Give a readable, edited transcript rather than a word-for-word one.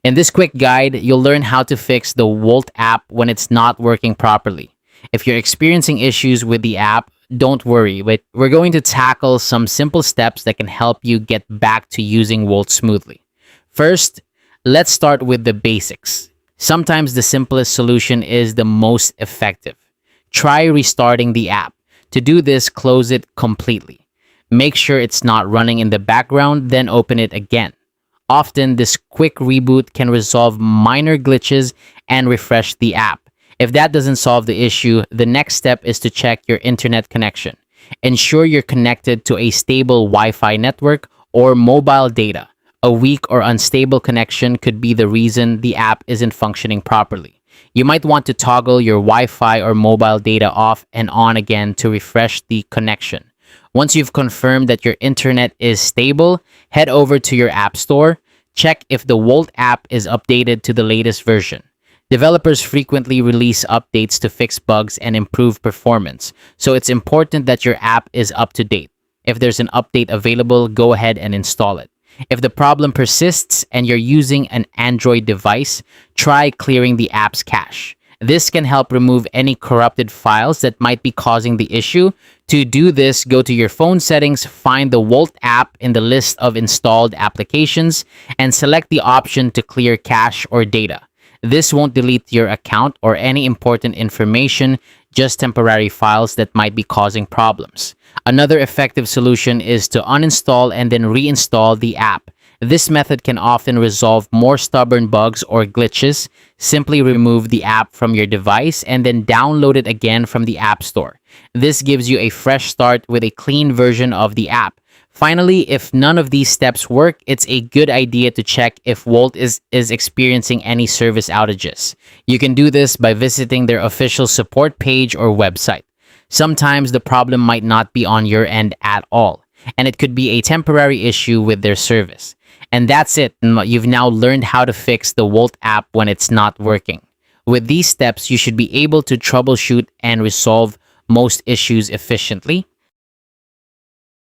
In this quick guide, you'll learn how to fix the Wolt app when it's not working properly. If you're experiencing issues with the app, don't worry, but we're going to tackle some simple steps that can help you get back to using Wolt smoothly. First, let's start with the basics. Sometimes the simplest solution is the most effective. Try restarting the app. To do this, close it completely. Make sure it's not running in the background, then open it again. Often, this quick reboot can resolve minor glitches and refresh the app. If that doesn't solve the issue, the next step is to check your internet connection. Ensure you're connected to a stable Wi-Fi network or mobile data. A weak or unstable connection could be the reason the app isn't functioning properly. You might want to toggle your Wi-Fi or mobile data off and on again to refresh the connection. Once you've confirmed that your internet is stable, head over to your app store. Check if the Wolt app is updated to the latest version. Developers frequently release updates to fix bugs and improve performance, so it's important that your app is up to date. If there's an update available, go ahead and install it. If the problem persists and you're using an Android device, try clearing the app's cache. This can help remove any corrupted files that might be causing the issue. To do this, go to your phone settings, find the Wolt app in the list of installed applications, and select the option to clear cache or data. This won't delete your account or any important information, just temporary files that might be causing problems. Another effective solution is to uninstall and then reinstall the app. This method can often resolve more stubborn bugs or glitches. Simply remove the app from your device and then download it again from the App Store. This gives you a fresh start with a clean version of the app. Finally, if none of these steps work, it's a good idea to check if Wolt is experiencing any service outages. You can do this by visiting their official support page or website. Sometimes the problem might not be on your end at all, and it could be a temporary issue with their service. And that's it. You've now learned how to fix the Wolt app when it's not working. With these steps, you should be able to troubleshoot and resolve most issues efficiently.